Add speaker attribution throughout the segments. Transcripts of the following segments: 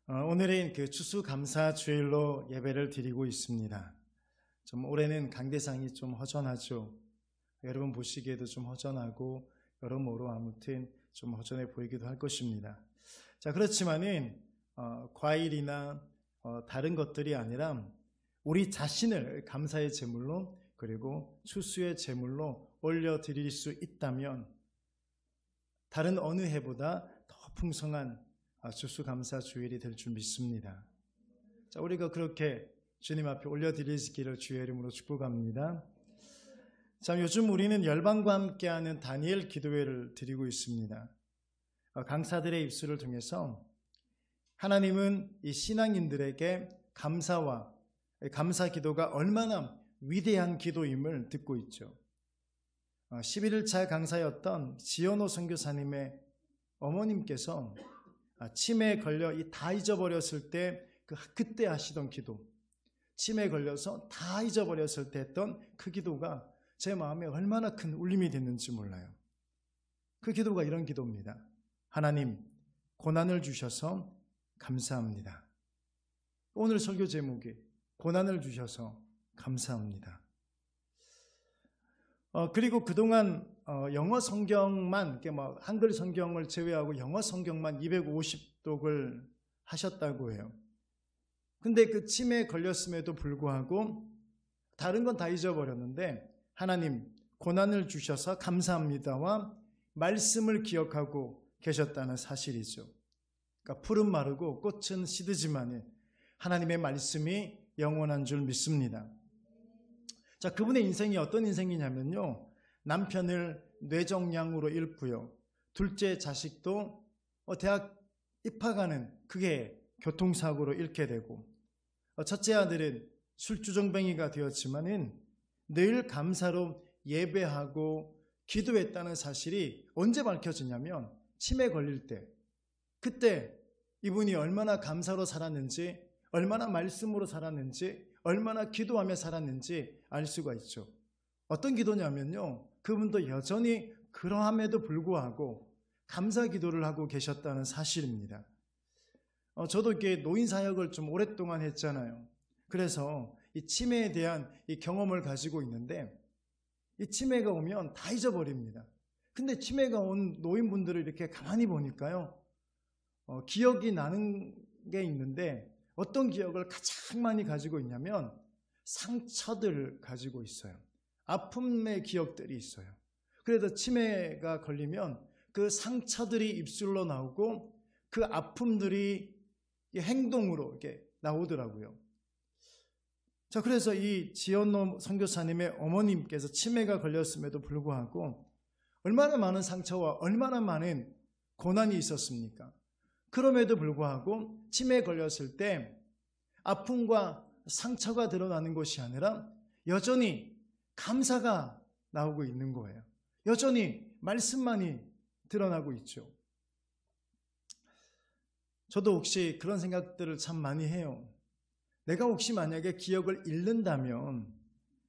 Speaker 1: 오늘은 그 추수감사주일로 예배를 드리고 있습니다. 좀 올해는 강대상이 좀 허전하죠. 여러분 보시기에도 좀 허전하고 여러모로 아무튼 좀 허전해 보이기도 할 것입니다. 자, 그렇지만은 과일이나 다른 것들이 아니라 우리 자신을 감사의 제물로 그리고 추수의 제물로 올려드릴 수 있다면 다른 어느 해보다 더 풍성한 추수감사주일이 될 줄 믿습니다. 자, 우리가 그렇게 주님 앞에 올려드리기를 주의 이름으로 축복합니다. 자, 요즘 우리는 열방과 함께하는 다니엘 기도회를 드리고 있습니다. 강사들의 입술을 통해서 하나님은 이 신앙인들에게 감사와 감사 기도가 얼마나 위대한 기도임을 듣고 있죠. 11일차 강사였던 지연호 선교사님의 어머님께서 치매에 걸려 다 잊어버렸을 때 그때 하시던 기도, 치매에 걸려서 다 잊어버렸을 때 했던 그 기도가 제 마음에 얼마나 큰 울림이 됐는지 몰라요. 그 기도가 이런 기도입니다. 하나님, 고난을 주셔서 감사합니다. 오늘 설교 제목이 고난을 주셔서 감사합니다. 그리고 그동안 영어 성경만, 한글 성경을 제외하고 영어 성경만 250독을 하셨다고 해요. 근데 그 치매에 걸렸음에도 불구하고 다른 건 다 잊어버렸는데 하나님, 고난을 주셔서 감사합니다와 말씀을 기억하고 계셨다는 사실이죠. 그러니까 풀은 마르고 꽃은 시들지만 하나님의 말씀이 영원한 줄 믿습니다. 자, 그분의 인생이 어떤 인생이냐면요, 남편을 뇌종양으로 잃고요, 둘째 자식도 대학 입학하는 그게 교통사고로 잃게 되고, 첫째 아들은 술주정뱅이가 되었지만은 늘 감사로 예배하고 기도했다는 사실이 언제 밝혀지냐면 치매 걸릴 때, 그때 이분이 얼마나 감사로 살았는지, 얼마나 말씀으로 살았는지, 얼마나 기도하며 살았는지 알 수가 있죠. 어떤 기도냐면요, 그분도 여전히 그러함에도 불구하고 감사 기도를 하고 계셨다는 사실입니다. 저도 이렇게 노인 사역을 좀 오랫동안 했잖아요. 그래서 이 치매에 대한 이 경험을 가지고 있는데, 이 치매가 오면 다 잊어버립니다. 근데 치매가 온 노인분들을 이렇게 가만히 보니까요, 기억이 나는 게 있는데 어떤 기억을 가장 많이 가지고 있냐면 상처들을 가지고 있어요. 아픔의 기억들이 있어요. 그래서 치매가 걸리면 그 상처들이 입술로 나오고 그 아픔들이 행동으로 이렇게 나오더라고요. 자, 그래서 이 지연노 선교사님의 어머님께서 치매가 걸렸음에도 불구하고 얼마나 많은 상처와 얼마나 많은 고난이 있었습니까? 그럼에도 불구하고 치매에 걸렸을 때 아픔과 상처가 드러나는 것이 아니라 여전히 감사가 나오고 있는 거예요. 여전히 말씀만이 드러나고 있죠. 저도 혹시 그런 생각들을 참 많이 해요. 내가 혹시 만약에 기억을 잃는다면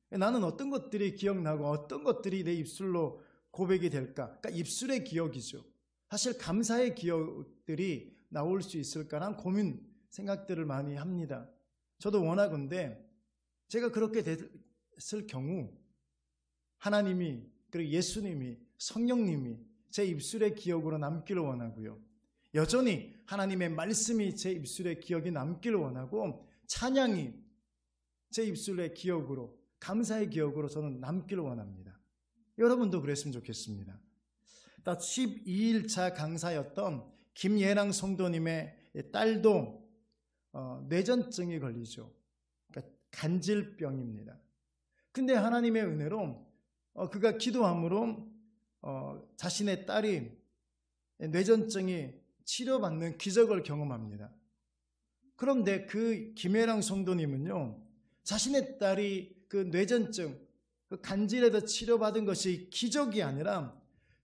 Speaker 1: 나는 어떤 것들이 기억나고 어떤 것들이 내 입술로 고백이 될까? 그러니까 입술의 기억이죠. 사실 감사의 기억들이 나올 수 있을까라는 고민, 생각들을 많이 합니다. 저도 원하건대 제가 그렇게 됐을 경우 하나님이, 그리고 예수님이, 성령님이 제 입술의 기억으로 남기를 원하고요, 여전히 하나님의 말씀이 제 입술의 기억이 남기를 원하고 찬양이 제 입술의 기억으로, 감사의 기억으로 저는 남기를 원합니다. 여러분도 그랬으면 좋겠습니다. 12일차 강사였던 김예랑 성도님의 딸도 뇌전증이 걸리죠. 그러니까 간질병입니다. 근데 하나님의 은혜로 그가 기도함으로 자신의 딸이 뇌전증이 치료받는 기적을 경험합니다. 그런데 그 김예랑 성도님은요, 자신의 딸이 그 뇌전증, 그 간질에서 치료받은 것이 기적이 아니라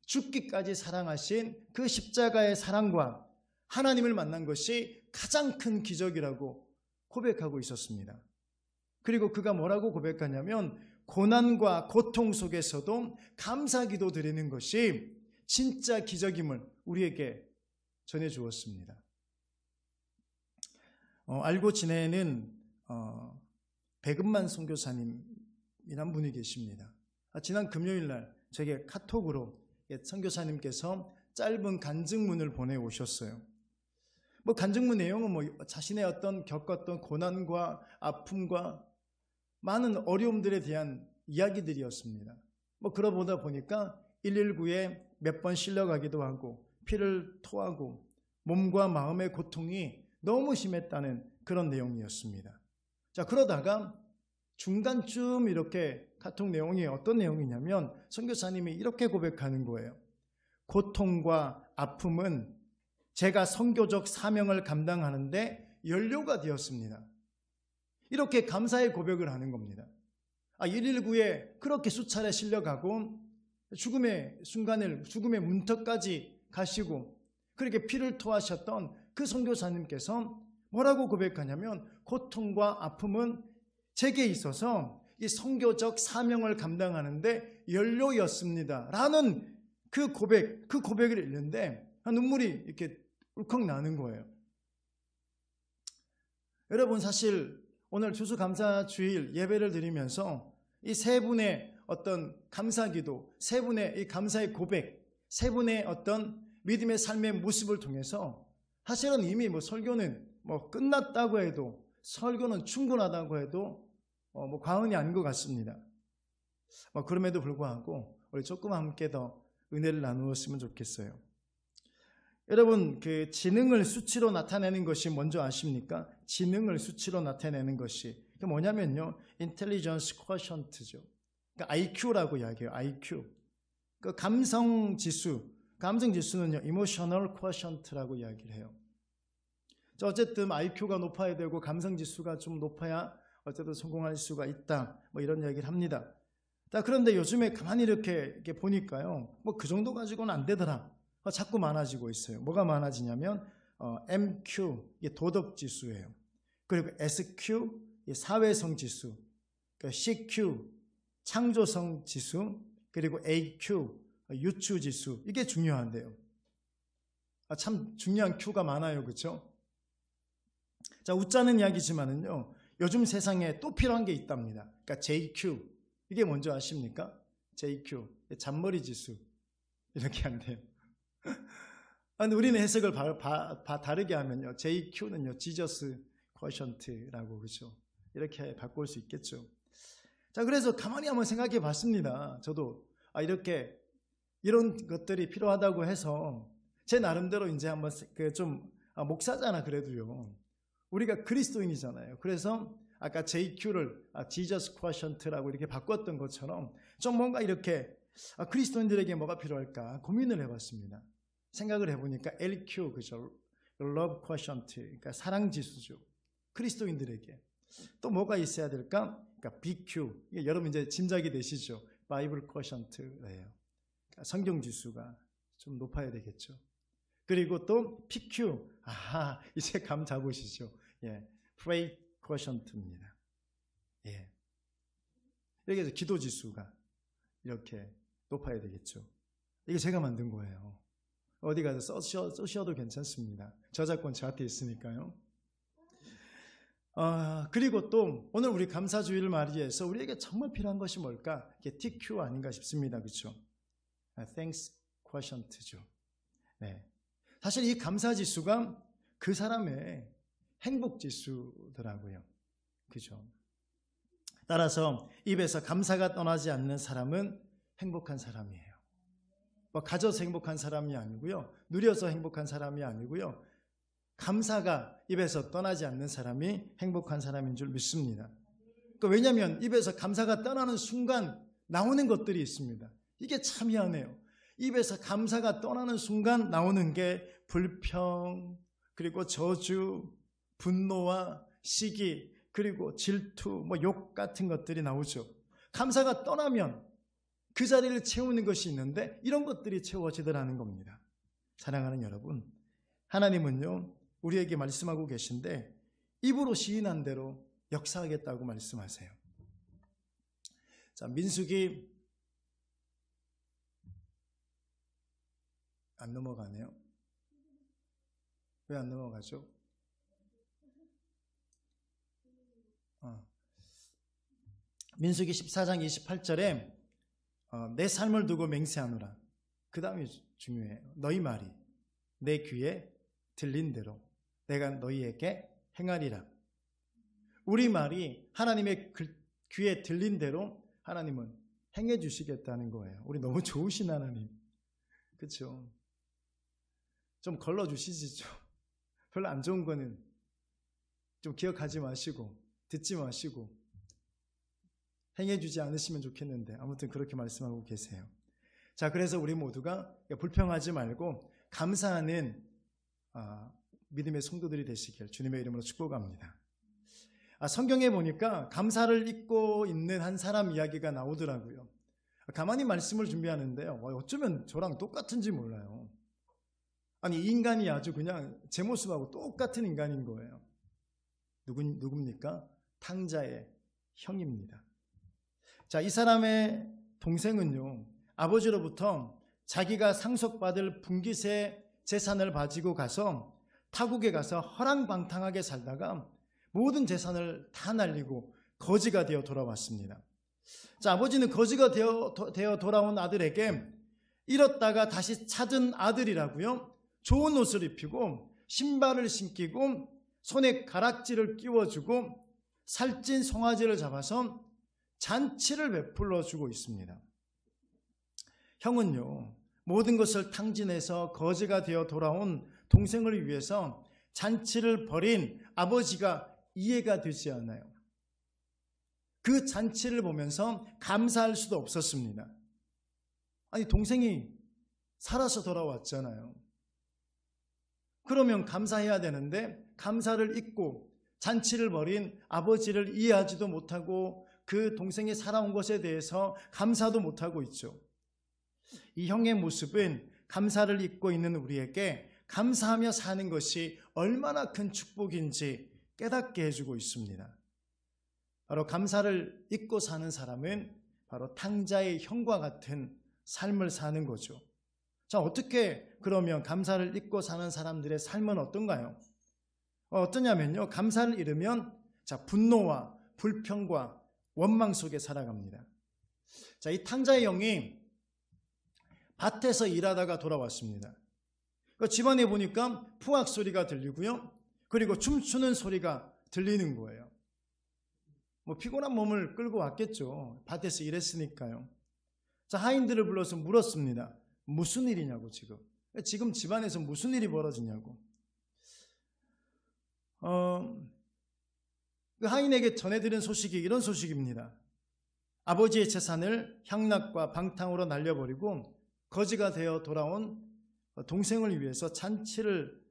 Speaker 1: 죽기까지 사랑하신 그 십자가의 사랑과 하나님을 만난 것이 가장 큰 기적이라고 고백하고 있었습니다. 그리고 그가 뭐라고 고백하냐면 고난과 고통 속에서도 감사기도 드리는 것이 진짜 기적임을 우리에게 전해주었습니다. 알고 지내는 백은만 선교사님이란 분이 계십니다. 지난 금요일 날 저에게 카톡으로 선교사님께서 짧은 간증문을 보내오셨어요. 간증문 내용은 자신의 어떤 겪었던 고난과 아픔과 많은 어려움들에 대한 이야기들이었습니다. 그러다 보니까 119에 몇 번 실려가기도 하고 피를 토하고 몸과 마음의 고통이 너무 심했다는 그런 내용이었습니다. 자, 그러다가 중간쯤 이렇게 카톡 내용이 어떤 내용이냐면 선교사님이 이렇게 고백하는 거예요. 고통과 아픔은 제가 선교적 사명을 감당하는데 연료가 되었습니다. 이렇게 감사의 고백을 하는 겁니다. 119에 그렇게 수차례 실려가고 죽음의 순간을 죽음의 문턱까지 가시고 그렇게 피를 토하셨던 그 선교사님께서 뭐라고 고백하냐면 고통과 아픔은 제게 있어서 이 선교적 사명을 감당하는데 연료였습니다 라는 그 고백을 읽는데 눈물이 이렇게 울컥 나는 거예요. 여러분, 사실 오늘 추수감사주일 예배를 드리면서 이 세 분의 어떤 감사기도, 세 분의 이 감사의 고백, 세 분의 어떤 믿음의 삶의 모습을 통해서 사실은 이미 설교는 끝났다고 해도, 설교는 충분하다고 해도 과언이 아닌 것 같습니다. 그럼에도 불구하고 우리 조금 함께 더 은혜를 나누었으면 좋겠어요. 여러분, 그 지능을 수치로 나타내는 것이 뭔지 아십니까? 지능을 수치로 나타내는 것이 그 뭐냐면요, 인텔리전스 쿼션트죠. 그러니까 IQ라고 이야기해요. IQ. 그 감성 지수는요, 이모셔널 쿼션트라고 이야기를 해요. 어쨌든 IQ가 높아야 되고 감성 지수가 좀 높아야 어쨌든 성공할 수가 있다. 이런 이야기를 합니다. 그런데 요즘에 가만히 이렇게 보니까요, 그 정도 가지고는 안 되더라. 자꾸 많아지고 있어요. 뭐가 많아지냐면 MQ, 이게 도덕 지수예요. 그리고 SQ, 사회성 지수, CQ, 창조성 지수, 그리고 AQ, 유추 지수. 이게 중요한데요. 참 중요한 Q가 많아요, 그렇죠? 자, 웃자는 이야기지만은요, 요즘 세상에 또 필요한 게 있답니다. 그러니까 JQ. 이게 뭔지 아십니까? JQ, 잔머리 지수. 이렇게 한대요. 근데 우리는 해석을 다르게 하면요, JQ는요, 지저스 쿼션트라고, 그렇죠? 이렇게 바꿀 수 있겠죠. 자, 그래서 가만히 한번 생각해 봤습니다. 저도 이렇게 이런 것들이 필요하다고 해서 제 나름대로 이제 한번 목사잖아 그래도요. 우리가 그리스도인이잖아요. 그래서 아까 JQ를 지저스 쿼션트라고 이렇게 바꿨던 것처럼 좀 뭔가 이렇게 그리스도인들에게 뭐가 필요할까 고민을 해봤습니다. 생각을 해보니까 LQ, 그죠? Love Quotient, 그러니까 사랑 지수죠. 그리스도인들에게 또 뭐가 있어야 될까? 그러니까 BQ, 이게 여러분 이제 짐작이 되시죠? Bible Quotient예요. 그러니까 성경 지수가 좀 높아야 되겠죠. 그리고 또 PQ, 이제 감 잡으시죠? 예, Pray Quotient입니다. 예, 이렇게 해서 기도 지수가 이렇게 높아야 되겠죠. 이게 제가 만든 거예요. 어디 가서 쓰셔도 괜찮습니다. 저작권 저한테 있으니까요. 그리고 또 오늘 우리 감사주의를 맞이해서 우리에게 정말 필요한 것이 뭘까? 이게 TQ 아닌가 싶습니다. 그렇죠? Thanks Quotient죠. 네. 사실 이 감사지수가 그 사람의 행복지수더라고요. 그죠? 따라서 입에서 감사가 떠나지 않는 사람은 행복한 사람이에요. 가져서 행복한 사람이 아니고요. 누려서 행복한 사람이 아니고요. 감사가 입에서 떠나지 않는 사람이 행복한 사람인 줄 믿습니다. 왜냐하면 입에서 감사가 떠나는 순간 나오는 것들이 있습니다. 이게 참 희한해요. 입에서 감사가 떠나는 순간 나오는 게 불평, 그리고 저주, 분노와 시기, 그리고 질투, 욕 같은 것들이 나오죠. 감사가 떠나면 그 자리를 채우는 것이 있는데 이런 것들이 채워지더라는 겁니다. 사랑하는 여러분, 하나님은요, 우리에게 말씀하고 계신데 입으로 시인한 대로 역사하겠다고 말씀하세요. 자, 민수기 안 넘어가네요. 왜 안 넘어가죠? 민수기 14장 28절에 내 삶을 두고 맹세하노라. 그 다음이 중요해요. 너희 말이 내 귀에 들린 대로 내가 너희에게 행하리라. 우리 말이 하나님의 귀에 들린 대로 하나님은 행해 주시겠다는 거예요. 우리 너무 좋으신 하나님. 그렇죠? 좀 걸러주시지 좀. 별로 안 좋은 거는 좀 기억하지 마시고 듣지 마시고 행해 주지 않으시면 좋겠는데 아무튼 그렇게 말씀하고 계세요. 자, 그래서 우리 모두가 불평하지 말고 감사하는 믿음의 성도들이 되시길 주님의 이름으로 축복합니다. 성경에 보니까 감사를 잊고 있는 한 사람 이야기가 나오더라고요. 가만히 말씀을 준비하는데요. 어쩌면 저랑 똑같은지 몰라요. 아니, 이 인간이 아주 그냥 제 모습하고 똑같은 인간인 거예요. 누굽니까? 탕자의 형입니다. 자, 이 사람의 동생은요, 아버지로부터 자기가 상속받을 분깃의 재산을 가지고 가서 타국에 가서 허랑방탕하게 살다가 모든 재산을 다 날리고 거지가 되어 돌아왔습니다. 자, 아버지는 거지가 되어 돌아온 아들에게 잃었다가 다시 찾은 아들이라고요, 좋은 옷을 입히고 신발을 신기고 손에 가락지를 끼워주고 살찐 송아지를 잡아서 잔치를 베풀어 주고 있습니다. 형은요, 모든 것을 탕진해서 거지가 되어 돌아온 동생을 위해서 잔치를 벌인 아버지가 이해가 되지 않아요. 그 잔치를 보면서 감사할 수도 없었습니다. 아니, 동생이 살아서 돌아왔잖아요. 그러면 감사해야 되는데 감사를 잊고 잔치를 벌인 아버지를 이해하지도 못하고 그 동생이 살아온 것에 대해서 감사도 못하고 있죠. 이 형의 모습은 감사를 잊고 있는 우리에게 감사하며 사는 것이 얼마나 큰 축복인지 깨닫게 해주고 있습니다. 바로 감사를 잊고 사는 사람은 바로 탕자의 형과 같은 삶을 사는 거죠. 자, 어떻게 그러면 감사를 잊고 사는 사람들의 삶은 어떤가요? 어떠냐면요, 감사를 잃으면 분노와 불평과 원망 속에 살아갑니다. 자, 이 탕자의 형이 밭에서 일하다가 돌아왔습니다. 집안에 보니까 푸악 소리가 들리고요, 그리고 춤추는 소리가 들리는 거예요. 피곤한 몸을 끌고 왔겠죠. 밭에서 일했으니까요. 자, 하인들을 불러서 물었습니다. 무슨 일이냐고, 지금 집안에서 무슨 일이 벌어지냐고. 그 하인에게 전해드린 소식이 이런 소식입니다. 아버지의 재산을 향락과 방탕으로 날려버리고 거지가 되어 돌아온 동생을 위해서 잔치를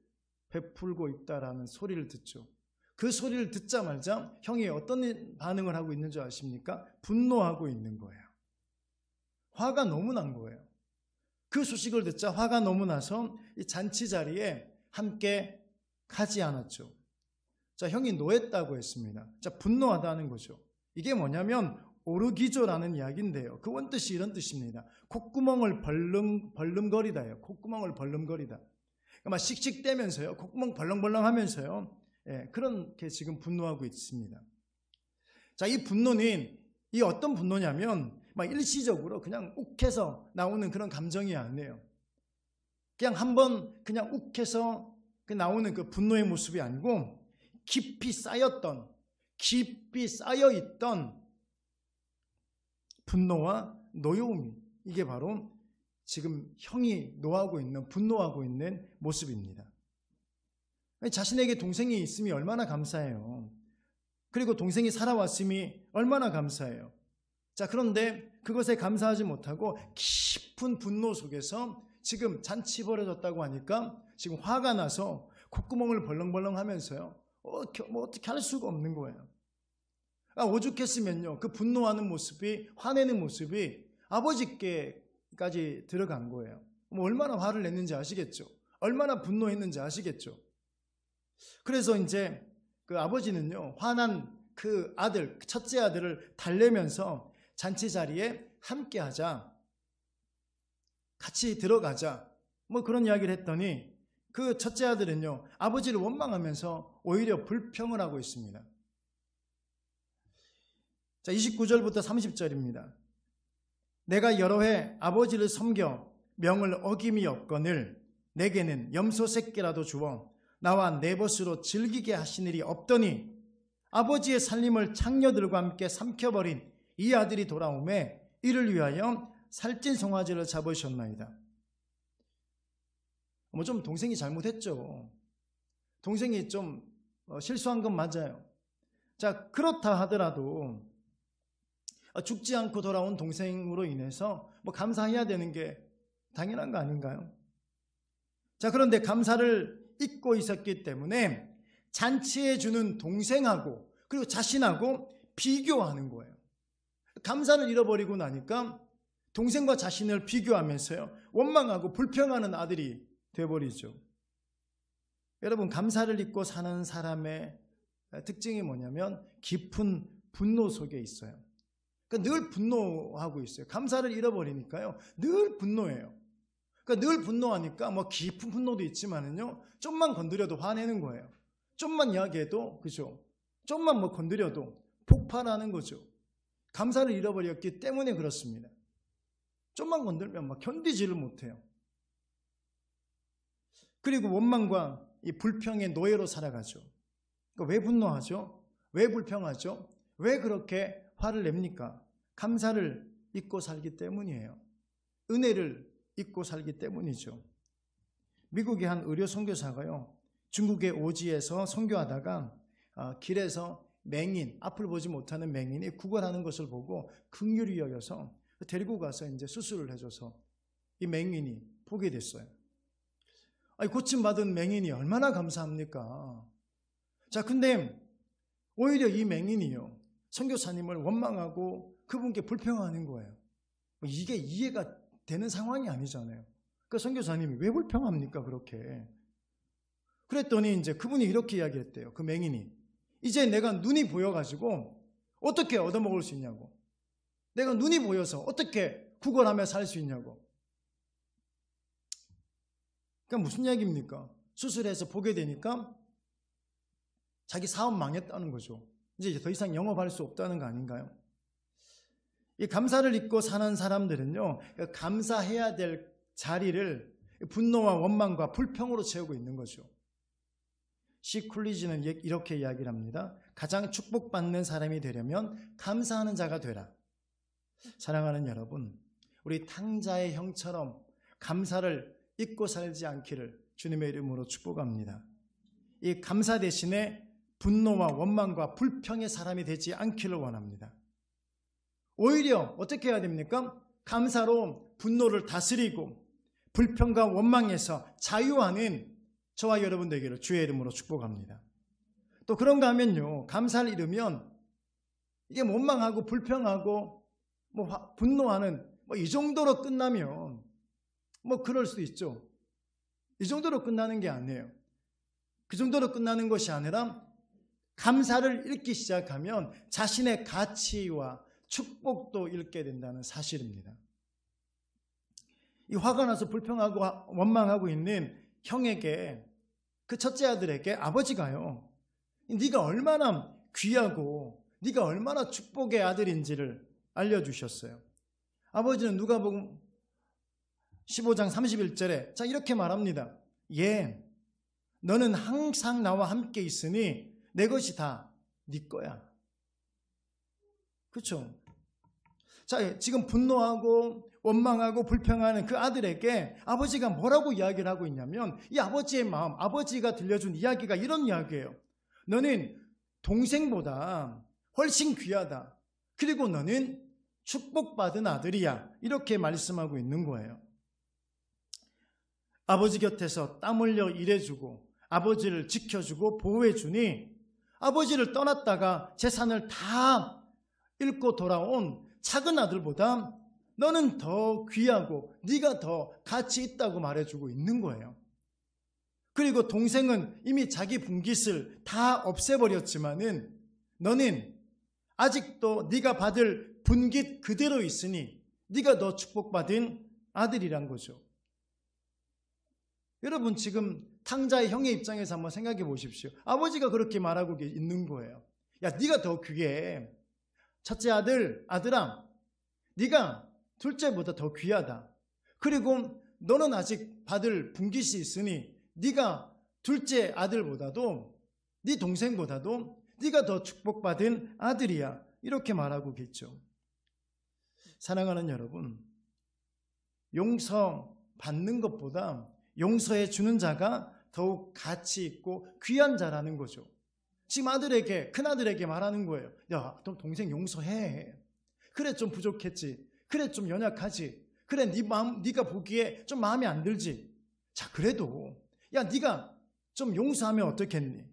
Speaker 1: 베풀고 있다라는 소리를 듣죠. 그 소리를 듣자마자 형이 어떤 반응을 하고 있는 줄 아십니까? 분노하고 있는 거예요. 화가 너무 난 거예요. 그 소식을 듣자 화가 너무 나서 이 잔치 자리에 함께 가지 않았죠. 자, 형이 노했다고 했습니다. 자, 분노하다는 거죠. 이게 뭐냐면 오르기조라는 이야기인데요. 그 원뜻이 이런 뜻입니다. 콧구멍을 벌름거리다예요. 콧구멍을 벌름거리다. 막 씩씩대면서요, 콧구멍 벌렁벌렁 하면서요, 그렇게 지금 분노하고 있습니다. 자, 이 분노는 이 어떤 분노냐면 막 일시적으로 그냥 욱해서 나오는 그런 감정이 아니에요. 그냥 한번 그냥 욱해서 나오는 그 분노의 모습이 아니고 깊이 쌓여있던 분노와 노여움, 이게 바로 지금 형이 노하고 있는, 분노하고 있는 모습입니다. 자신에게 동생이 있음이 얼마나 감사해요. 그리고 동생이 살아왔음이 얼마나 감사해요. 자, 그런데 그것에 감사하지 못하고 깊은 분노 속에서 지금 잔치 벌어졌다고 하니까 지금 화가 나서 콧구멍을 벌렁벌렁 하면서요, 어떻게 할 수가 없는 거예요. 오죽했으면요, 그 분노하는 모습이, 화내는 모습이 아버지께까지 들어간 거예요. 얼마나 화를 냈는지 아시겠죠? 얼마나 분노했는지 아시겠죠? 그래서 이제 그 아버지는요, 화난 그 아들, 첫째 아들을 달래면서 잔치 자리에 함께 하자, 같이 들어가자, 그런 이야기를 했더니 그 첫째 아들은요, 아버지를 원망하면서 오히려 불평을 하고 있습니다. 자, 29절부터 30절입니다. 내가 여러 해 아버지를 섬겨 명을 어김이 없거늘 내게는 염소 새끼라도 주어 나와 내 벗으로 즐기게 하신 일이 없더니 아버지의 살림을 창녀들과 함께 삼켜버린 이 아들이 돌아오매 이를 위하여 살찐 송아지를 잡으셨나이다. 좀 동생이 잘못했죠. 동생이 좀 실수한 건 맞아요. 자, 그렇다 하더라도 죽지 않고 돌아온 동생으로 인해서 감사해야 되는 게 당연한 거 아닌가요? 자, 그런데 감사를 잊고 있었기 때문에 잔치해 주는 동생하고 그리고 자신하고 비교하는 거예요. 감사를 잃어버리고 나니까 동생과 자신을 비교하면서요, 원망하고 불평하는 아들이 되어버리죠. 여러분, 감사를 잊고 사는 사람의 특징이 뭐냐면 깊은 분노 속에 있어요. 그러니까 늘 분노하고 있어요. 감사를 잃어버리니까요, 늘 분노해요. 그러니까 늘 분노하니까 깊은 분노도 있지만은요, 좀만 건드려도 화내는 거예요. 좀만 이야기해도, 그죠? 좀만 건드려도 폭발하는 거죠. 감사를 잃어버렸기 때문에 그렇습니다. 좀만 건들면 견디지를 못해요. 그리고 원망과 이 불평의 노예로 살아가죠. 그러니까 왜 분노하죠? 왜 불평하죠? 왜 그렇게 화를 냅니까? 감사를 잊고 살기 때문이에요. 은혜를 잊고 살기 때문이죠. 미국의 한 의료 선교사가요, 중국의 오지에서 선교하다가 길에서 맹인, 앞을 보지 못하는 맹인이 구걸하는 것을 보고 긍휼히 여겨서 데리고 가서 이제 수술을 해줘서 이 맹인이 보게 됐어요. 고침받은 맹인이 얼마나 감사합니까? 자, 근데 오히려 이 맹인이요, 선교사님을 원망하고 그분께 불평하는 거예요. 이게 이해가 되는 상황이 아니잖아요. 그러니까 선교사님이 왜 불평합니까, 그렇게? 그랬더니 이제 그분이 이렇게 이야기했대요. 그 맹인이, 이제 내가 눈이 보여가지고 어떻게 얻어먹을 수 있냐고. 내가 눈이 보여서 어떻게 구걸하며 살 수 있냐고. 그러니까 무슨 이야기입니까? 수술해서 보게 되니까 자기 사업 망했다는 거죠. 이제 더 이상 영업할 수 없다는 거 아닌가요? 이 감사를 잊고 사는 사람들은요, 감사해야 될 자리를 분노와 원망과 불평으로 채우고 있는 거죠. 시 쿨리지는 이렇게 이야기를 합니다. 가장 축복받는 사람이 되려면 감사하는 자가 되라. 사랑하는 여러분, 우리 탕자의 형처럼 감사를 잊고 살지 않기를 주님의 이름으로 축복합니다. 이 감사 대신에 분노와 원망과 불평의 사람이 되지 않기를 원합니다. 오히려 어떻게 해야 됩니까? 감사로 분노를 다스리고 불평과 원망에서 자유하는 저와 여러분 되기를 주의 이름으로 축복합니다. 또 그런가 하면요, 감사를 잃으면 이게 원망하고 불평하고 분노하는 이 정도로 끝나면 그럴 수도 있죠. 이 정도로 끝나는 게 아니에요. 그 정도로 끝나는 것이 아니라 감사를 잃기 시작하면 자신의 가치와 축복도 잃게 된다는 사실입니다. 이 화가 나서 불평하고 원망하고 있는 형에게, 그 첫째 아들에게 아버지가요, 네가 얼마나 귀하고 네가 얼마나 축복의 아들인지를 알려주셨어요. 아버지는 누가복음 15장 31절에 자, 이렇게 말합니다. 예, 너는 항상 나와 함께 있으니 내 것이 다 네 거야. 그렇죠? 자, 지금 분노하고 원망하고 불평하는 그 아들에게 아버지가 뭐라고 이야기를 하고 있냐면, 이 아버지의 마음, 아버지가 들려준 이야기가 이런 이야기예요. 너는 동생보다 훨씬 귀하다. 그리고 너는 축복받은 아들이야. 이렇게 말씀하고 있는 거예요. 아버지 곁에서 땀 흘려 일해주고 아버지를 지켜주고 보호해주니 아버지를 떠났다가 재산을 다 잃고 돌아온 작은 아들보다 너는 더 귀하고 네가 더 가치 있다고 말해주고 있는 거예요. 그리고 동생은 이미 자기 분깃을 다 없애버렸지만은 너는 아직도 네가 받을 분깃 그대로 있으니 네가 더 축복받은 아들이란 거죠. 여러분, 지금 탕자의 형의 입장에서 한번 생각해 보십시오. 아버지가 그렇게 말하고 있는 거예요. 야, 네가 더 귀해. 첫째 아들, 아들아, 네가 둘째보다 더 귀하다. 그리고 너는 아직 받을 분깃이 있으니 네가 둘째 아들보다도 네 동생보다도 네가 더 축복받은 아들이야. 이렇게 말하고 있죠. 사랑하는 여러분, 용서받는 것보다 용서해 주는 자가 더욱 가치 있고 귀한 자라는 거죠. 지금 아들에게, 큰아들에게 말하는 거예요. 야, 너 동생 용서해. 그래 좀 부족했지. 그래 좀 연약하지. 그래 네 마음, 네가 보기에 좀 마음에 안 들지. 자, 그래도 야, 네가 좀 용서하면 어떻겠니?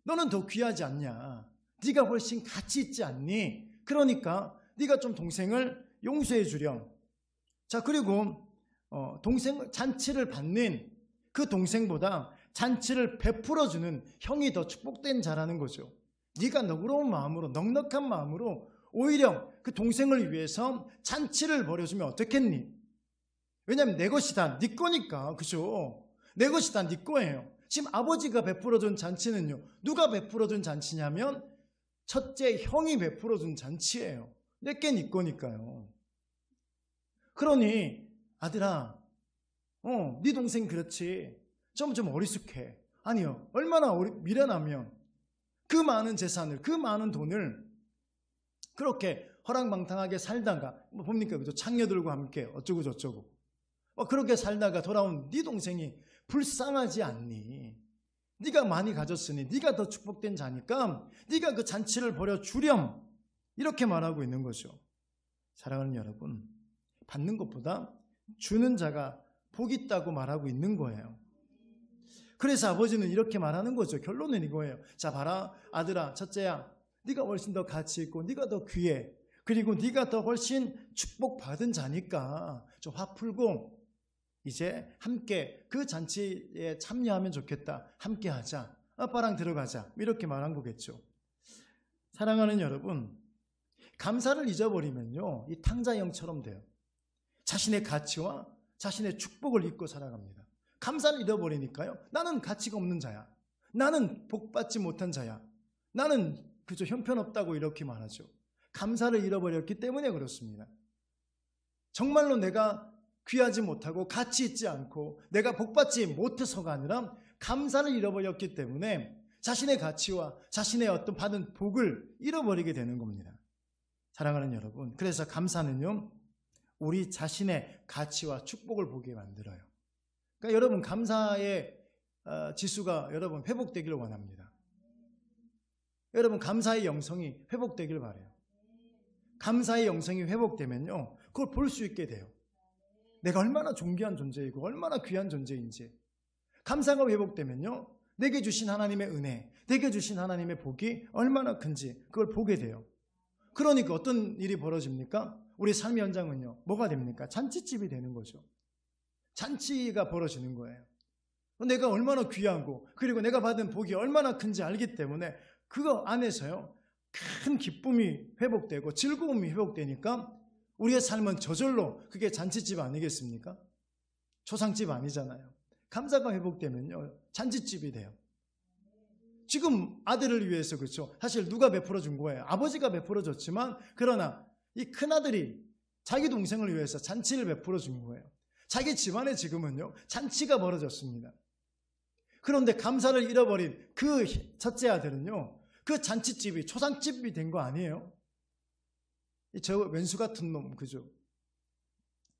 Speaker 1: 너는 더 귀하지 않냐? 네가 훨씬 가치 있지 않니? 그러니까 네가 좀 동생을 용서해 주렴. 자, 그리고 동생 잔치를 받는 그 동생보다 잔치를 베풀어주는 형이 더 축복된 자라는 거죠. 네가 너그러운 마음으로, 넉넉한 마음으로 오히려 그 동생을 위해서 잔치를 벌여주면 어떻겠니? 왜냐하면 내 것이다, 네 거니까. 그죠? 내 것이다, 네 거예요. 지금 아버지가 베풀어준 잔치는요, 누가 베풀어준 잔치냐면 첫째 형이 베풀어준 잔치예요. 내게 네 거니까요. 그러니 아들아, 네 동생 그렇지, 좀 어리숙해. 아니요, 얼마나 미련하면 그 많은 재산을, 그 많은 돈을 그렇게 허랑방탕하게 살다가 뭡니까, 그죠? 창녀들과 함께 어쩌고 저쩌고 그렇게 살다가 돌아온 네 동생이 불쌍하지 않니? 네가 많이 가졌으니 네가 더 축복된 자니까 네가 그 잔치를 벌여주렴. 이렇게 말하고 있는 거죠. 사랑하는 여러분, 받는 것보다 주는 자가 복 있다고 말하고 있는 거예요. 그래서 아버지는 이렇게 말하는 거죠. 결론은 이거예요. 자, 봐라 아들아, 첫째야, 네가 훨씬 더 가치 있고 네가 더 귀해. 그리고 네가 더 훨씬 축복받은 자니까 좀 화 풀고 이제 함께 그 잔치에 참여하면 좋겠다. 함께 하자. 아빠랑 들어가자. 이렇게 말한 거겠죠. 사랑하는 여러분, 감사를 잊어버리면요, 이 탕자형처럼 돼요. 자신의 가치와 자신의 축복을 잊고 살아갑니다. 감사를 잃어버리니까요, 나는 가치가 없는 자야. 나는 복받지 못한 자야. 나는 그저 형편없다고 이렇게 말하죠. 감사를 잃어버렸기 때문에 그렇습니다. 정말로 내가 귀하지 못하고 가치 있지 않고 내가 복받지 못해서가 아니라 감사를 잃어버렸기 때문에 자신의 가치와 자신의 어떤 받은 복을 잃어버리게 되는 겁니다. 사랑하는 여러분, 그래서 감사는요, 우리 자신의 가치와 축복을 보게 만들어요. 그러니까 여러분, 감사의 지수가 여러분 회복되기를 원합니다. 여러분, 감사의 영성이 회복되길 바라요. 감사의 영성이 회복되면요, 그걸 볼 수 있게 돼요. 내가 얼마나 존귀한 존재이고 얼마나 귀한 존재인지. 감사가 회복되면요, 내게 주신 하나님의 은혜, 내게 주신 하나님의 복이 얼마나 큰지 그걸 보게 돼요. 그러니까 어떤 일이 벌어집니까? 우리 삶의 현장은요, 뭐가 됩니까? 잔치집이 되는 거죠. 잔치가 벌어지는 거예요. 내가 얼마나 귀하고 그리고 내가 받은 복이 얼마나 큰지 알기 때문에 그거 안에서요, 큰 기쁨이 회복되고 즐거움이 회복되니까 우리의 삶은 저절로 그게 잔치집 아니겠습니까? 초상집 아니잖아요. 감사가 회복되면요, 잔치집이 돼요. 지금 아들을 위해서, 그렇죠? 사실 누가 베풀어 준 거예요? 아버지가 베풀어 줬지만, 그러나 이 큰아들이 자기 동생을 위해서 잔치를 베풀어 준 거예요. 자기 집안에 지금은요, 잔치가 벌어졌습니다. 그런데 감사를 잃어버린 그 첫째 아들은요, 그 잔치집이 초상집이 된 거 아니에요? 저 왼수 같은 놈, 그죠?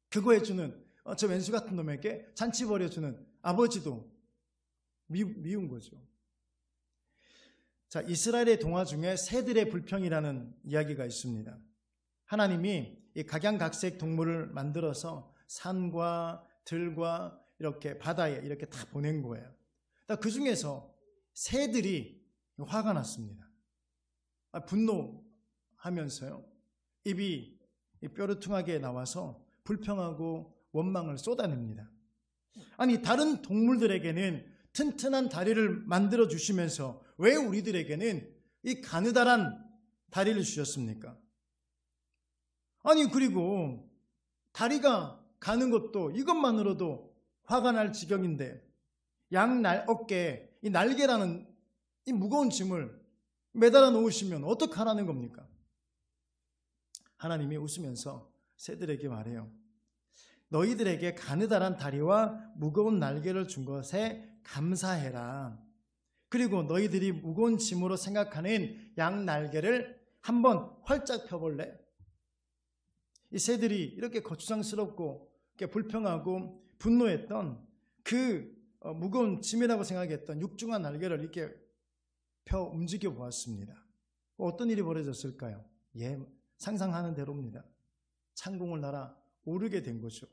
Speaker 1: 그거 해주는 저 왼수 같은 놈에게 잔치 벌여주는 아버지도 미운 거죠. 자, 이스라엘의 동화 중에 새들의 불평이라는 이야기가 있습니다. 하나님이 이 각양각색 동물을 만들어서 산과 들과 이렇게 바다에 이렇게 다 보낸 거예요. 그 중에서 새들이 화가 났습니다. 분노하면서요, 입이 뾰루퉁하게 나와서 불평하고 원망을 쏟아냅니다. 아니, 다른 동물들에게는 튼튼한 다리를 만들어 주시면서 왜 우리들에게는 이 가느다란 다리를 주셨습니까? 아니, 그리고 다리가 가는 것도 이것만으로도 화가 날 지경인데 양 어깨에 이 날개라는 이 무거운 짐을 매달아 놓으시면 어떡하라는 겁니까? 하나님이 웃으면서 새들에게 말해요. 너희들에게 가느다란 다리와 무거운 날개를 준 것에 감사해라. 그리고 너희들이 무거운 짐으로 생각하는 양 날개를 한번 활짝 펴볼래? 이 새들이 이렇게 거추장스럽고 이렇게 불평하고 분노했던 그 무거운 짐이라고 생각했던 육중한 날개를 이렇게 펴 움직여 보았습니다. 어떤 일이 벌어졌을까요? 상상하는 대로입니다. 창공을 날아 오르게 된 거죠.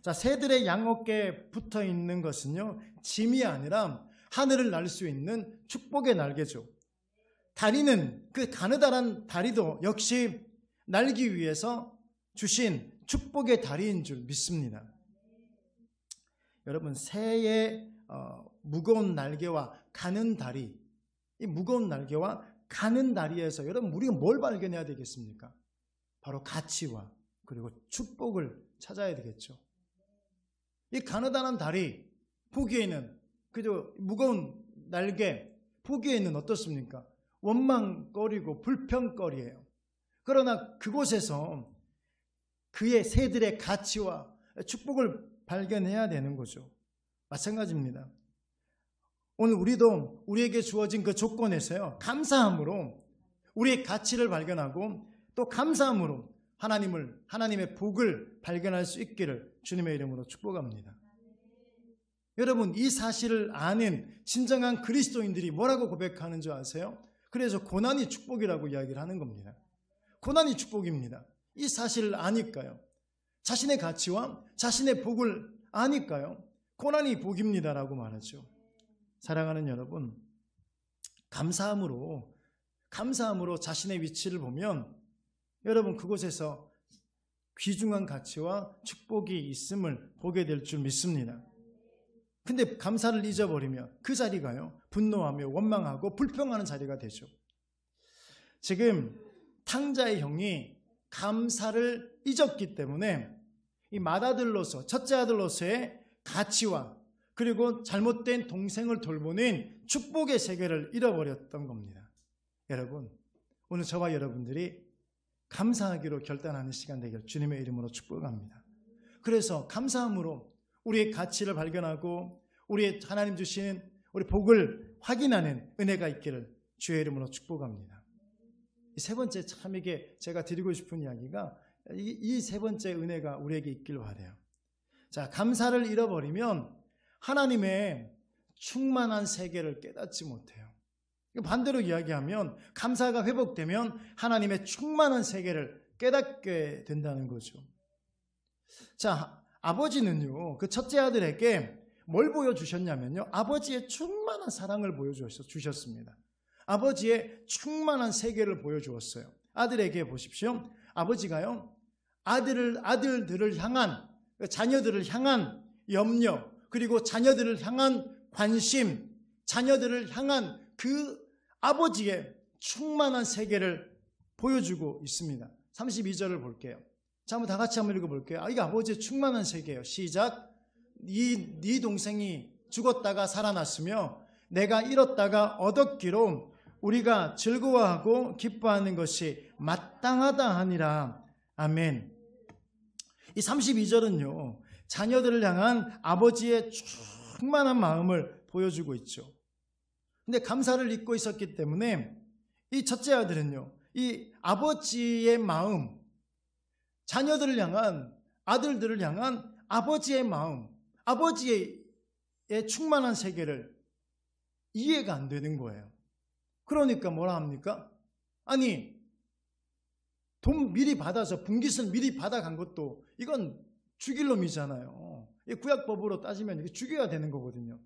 Speaker 1: 자, 새들의 양어깨에 붙어 있는 것은요, 짐이 아니라 하늘을 날 수 있는 축복의 날개죠. 다리는, 그 가느다란 다리도 역시 날기 위해서 주신 축복의 다리인 줄 믿습니다. 여러분, 새의 무거운 날개와 가는 다리, 이 무거운 날개와 가는 다리에서 여러분 우리가 뭘 발견해야 되겠습니까? 바로 가치와 그리고 축복을 찾아야 되겠죠. 이 가느다란 다리 보기에는, 그저 무거운 날개 보기에는 어떻습니까? 원망거리고 불평거리예요. 그러나 그곳에서 그의 새들의 가치와 축복을 발견해야 되는 거죠. 마찬가지입니다. 오늘 우리도 우리에게 주어진 그 조건에서요, 감사함으로 우리의 가치를 발견하고 또 감사함으로 하나님의 복을 발견할 수 있기를 주님의 이름으로 축복합니다. 여러분, 이 사실을 아는 진정한 그리스도인들이 뭐라고 고백하는 줄 아세요? 그래서 고난이 축복이라고 이야기를 하는 겁니다. 고난이 축복입니다. 이 사실을 아니까요. 자신의 가치와 자신의 복을 아니까요. 고난이 복입니다라고 말하죠. 사랑하는 여러분, 감사함으로 자신의 위치를 보면 여러분 그곳에서 귀중한 가치와 축복이 있음을 보게 될 줄 믿습니다. 근데 감사를 잊어버리면 그 자리가요, 분노하며 원망하고 불평하는 자리가 되죠. 지금 탕자의 형이 감사를 잊었기 때문에 이 맏아들로서, 첫째 아들로서의 가치와 그리고 잘못된 동생을 돌보는 축복의 세계를 잃어버렸던 겁니다. 여러분, 오늘 저와 여러분들이 감사하기로 결단하는 시간 되길 주님의 이름으로 축복합니다. 그래서 감사함으로 우리의 가치를 발견하고 우리의 하나님 주시는 우리 복을 확인하는 은혜가 있기를 주의 이름으로 축복합니다. 이 세 번째, 참 이게 제가 드리고 싶은 이야기가 이 세 번째 은혜가 우리에게 있길 바라요. 자, 감사를 잃어버리면 하나님의 충만한 세계를 깨닫지 못해요. 반대로 이야기하면 감사가 회복되면 하나님의 충만한 세계를 깨닫게 된다는 거죠. 자, 아버지는요, 그 첫째 아들에게 뭘 보여주셨냐면요, 아버지의 충만한 사랑을 보여주셨습니다. 아버지의 충만한 세계를 보여주었어요. 아들에게 보십시오. 아버지가요, 아들들을 향한, 자녀들을 향한 염려, 그리고 자녀들을 향한 관심, 자녀들을 향한 그 아버지의 충만한 세계를 보여주고 있습니다. 32절을 볼게요. 자, 한번 다 같이 한번 읽어볼게요. 이게 아버지의 충만한 세계예요. 시작. 네 동생이 죽었다가 살아났으며 내가 잃었다가 얻었기로 우리가 즐거워하고 기뻐하는 것이 마땅하다 하니라. 아멘. 이 32절은요, 자녀들을 향한 아버지의 충만한 마음을 보여주고 있죠. 근데 감사를 잊고 있었기 때문에 이 첫째 아들은요, 이 아버지의 마음, 자녀들을 향한, 아들들을 향한 아버지의 마음, 아버지의 충만한 세계를 이해가 안 되는 거예요. 그러니까 뭐라 합니까? 아니, 돈 미리 받아서 분깃을 미리 받아간 것도 이건 죽일 놈이잖아요. 구약법으로 따지면 이게 죽여야 되는 거거든요.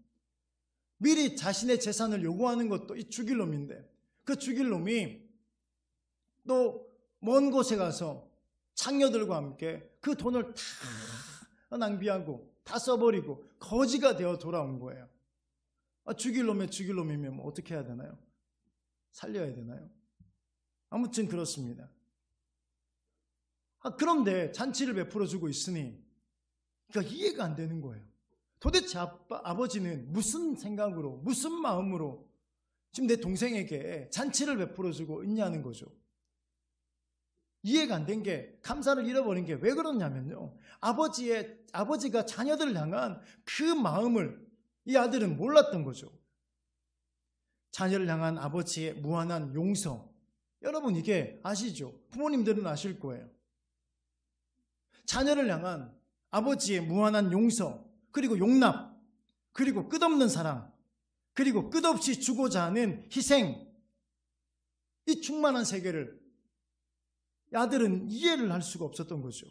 Speaker 1: 미리 자신의 재산을 요구하는 것도 이 죽일 놈인데, 그 죽일 놈이 또 먼 곳에 가서 창녀들과 함께 그 돈을 다 낭비하고 다 써버리고 거지가 되어 돌아온 거예요. 죽일 놈이면 뭐 어떻게 해야 되나요? 살려야 되나요? 아무튼 그렇습니다. 그런데 잔치를 베풀어주고 있으니 그러니까 이해가 안 되는 거예요. 도대체 아버지는 무슨 생각으로, 무슨 마음으로 지금 내 동생에게 잔치를 베풀어주고 있냐는 거죠. 이해가 안 된 게, 감사를 잃어버린 게 왜 그러냐면요, 아버지가 자녀들을 향한 그 마음을 이 아들은 몰랐던 거죠. 자녀를 향한 아버지의 무한한 용서. 여러분 이게 아시죠? 부모님들은 아실 거예요. 자녀를 향한 아버지의 무한한 용서, 그리고 용납, 그리고 끝없는 사랑, 그리고 끝없이 주고자 하는 희생, 이 충만한 세계를 아들은 이해를 할 수가 없었던 거죠.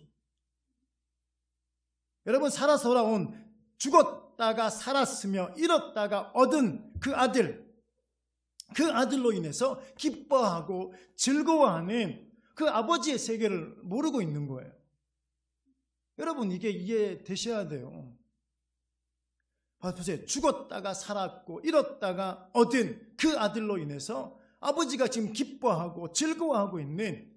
Speaker 1: 여러분, 살아서 돌아온, 죽었다가 살았으며 잃었다가 얻은 그 아들로 인해서 기뻐하고 즐거워하는 그 아버지의 세계를 모르고 있는 거예요. 여러분, 이게 이해되셔야 돼요. 보세요. 죽었다가 살았고 잃었다가 얻은 그 아들로 인해서 아버지가 지금 기뻐하고 즐거워하고 있는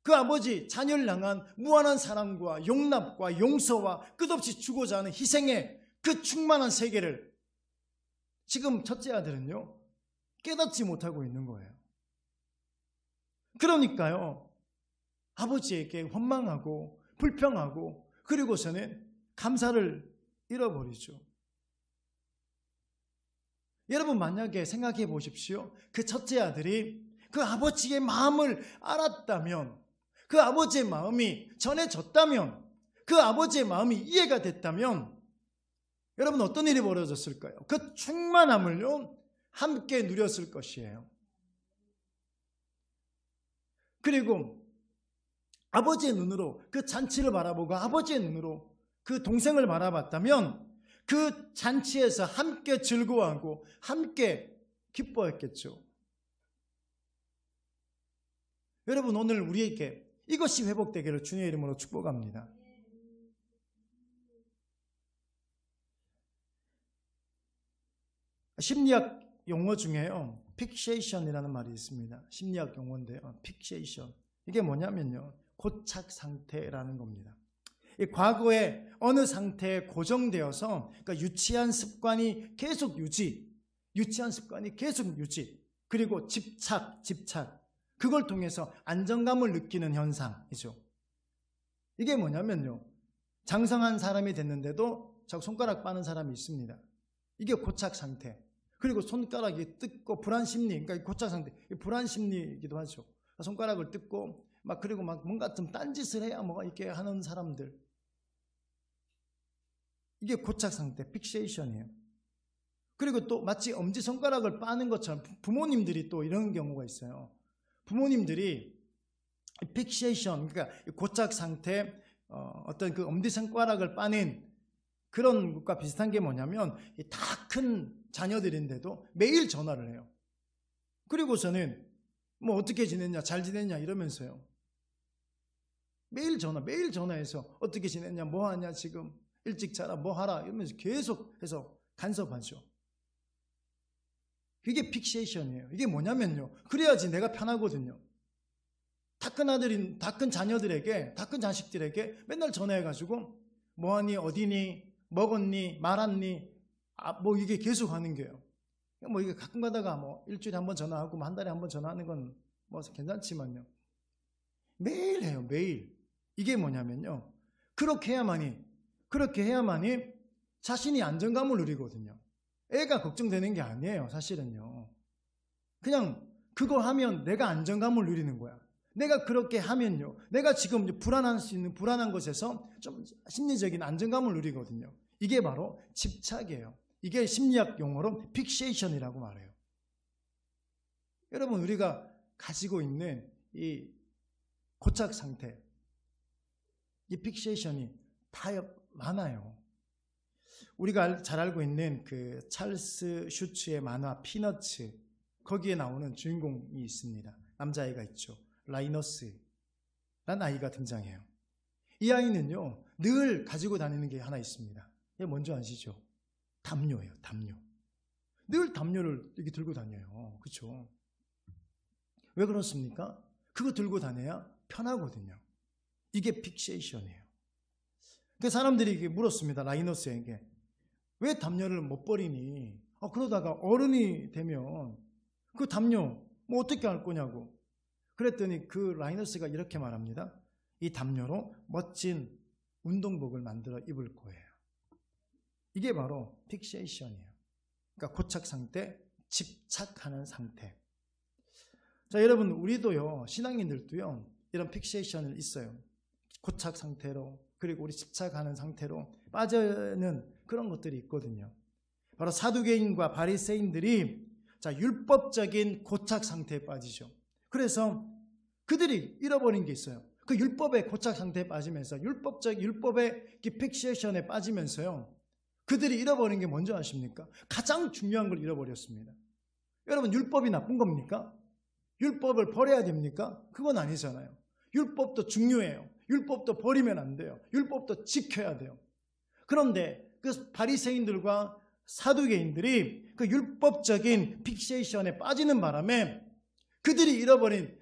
Speaker 1: 그 아버지, 자녀를 향한 무한한 사랑과 용납과 용서와 끝없이 주고자 하는 희생의 그 충만한 세계를 지금 첫째 아들은요, 깨닫지 못하고 있는 거예요. 그러니까요, 아버지에게 원망하고 불평하고 그리고서는 감사를 잃어버리죠. 여러분, 만약에 생각해 보십시오. 그 첫째 아들이 그 아버지의 마음을 알았다면, 그 아버지의 마음이 전해졌다면, 그 아버지의 마음이 이해가 됐다면 여러분 어떤 일이 벌어졌을까요? 그 충만함을요 함께 누렸을 것이에요. 그리고 아버지의 눈으로 그 잔치를 바라보고 아버지의 눈으로 그 동생을 바라봤다면 그 잔치에서 함께 즐거워하고 함께 기뻐했겠죠. 여러분, 오늘 우리에게 이것이 회복되기를 주님의 이름으로 축복합니다. 심리학 용어 중에요, 픽세이션이라는 말이 있습니다. 심리학 용어인데요, 픽세이션. 이게 뭐냐면요, 고착 상태라는 겁니다. 이 과거에 어느 상태에 고정되어서, 그러니까 유치한 습관이 계속 유지, 그리고 집착, 그걸 통해서 안정감을 느끼는 현상이죠. 이게 뭐냐면요, 장성한 사람이 됐는데도 자꾸 손가락 빠는 사람이 있습니다. 이게 고착 상태. 그리고 손가락이 뜯고 불안심리, 그러니까 고착 상태, 불안심리이기도 하죠. 손가락을 뜯고 그리고 뭔가 좀 딴짓을 해야 이렇게 하는 사람들, 이게 고착 상태, 픽세이션이에요. 그리고 또 마치 엄지손가락을 빠는 것처럼 부모님들이 또 이런 경우가 있어요. 부모님들이 픽세이션, 그러니까 고착 상태, 어떤 그 엄지손가락을 빠는 그런 것과 비슷한 게 뭐냐면, 다 큰 자녀들인데도 매일 전화를 해요. 그리고서는 어떻게 지냈냐, 잘 지냈냐 이러면서요. 매일 전화해서 어떻게 지냈냐, 뭐 하냐, 지금 일찍 자라, 뭐 하라 이러면서 계속해서 간섭하죠. 그게 픽세이션이에요. 이게 뭐냐면요, 그래야지 내가 편하거든요. 다 큰 자녀들에게, 다 큰 자식들에게 맨날 전화해가지고 뭐하니, 어디니, 먹었니, 말았니, 이게 계속 하는 게요. 이게 가끔 가다가 일주일에 한번 전화하고 한 달에 한번 전화하는 건 괜찮지만요, 매일 해요, 매일. 이게 뭐냐면요, 그렇게 해야만이 자신이 안정감을 누리거든요. 애가 걱정되는 게 아니에요, 사실은요. 그냥 그거 하면 내가 안정감을 누리는 거야. 내가 그렇게 하면요, 내가 지금 불안할 수 있는 불안한 것에서 좀 심리적인 안정감을 누리거든요. 이게 바로 집착이에요. 이게 심리학 용어로 픽세이션이라고 말해요. 여러분, 우리가 가지고 있는 이 고착 상태, 이 픽세이션이 다 많아요. 우리가 잘 알고 있는 그 찰스 슈츠의 만화 피너츠, 거기에 나오는 주인공이 있습니다. 남자아이가 있죠. 라이너스라는 아이가 등장해요. 이 아이는요, 늘 가지고 다니는 게 하나 있습니다. 이게 뭔지 아시죠? 담요예요, 담요. 늘 담요를 이렇게 들고 다녀요. 그렇죠? 왜 그렇습니까? 그거 들고 다녀야 편하거든요. 이게 픽세이션이에요. 그 사람들이 물었습니다, 라이너스에게. 왜 담요를 못 버리니? 그러다가 어른이 되면 그 담요 어떻게 할 거냐고. 그랬더니 그 라이너스가 이렇게 말합니다. 이 담요로 멋진 운동복을 만들어 입을 거예요. 이게 바로 픽세이션이에요. 그러니까 고착 상태, 집착하는 상태. 자, 여러분, 우리도요, 신앙인들도요, 이런 픽세이션을 있어요. 고착 상태로, 그리고 우리 집착하는 상태로 빠져는 그런 것들이 있거든요. 바로 사두개인과 바리새인들이 자, 율법적인 고착 상태에 빠지죠. 그래서 그들이 잃어버린 게 있어요. 그 율법의 고착 상태에 빠지면서 율법의 픽세이션에 빠지면서요, 그들이 잃어버린 게 뭔지 아십니까? 가장 중요한 걸 잃어버렸습니다. 여러분, 율법이 나쁜 겁니까? 율법을 버려야 됩니까? 그건 아니잖아요. 율법도 중요해요. 율법도 버리면 안 돼요. 율법도 지켜야 돼요. 그런데 그 바리새인들과 사두개인들이 그 율법적인 픽세이션에 빠지는 바람에 그들이 잃어버린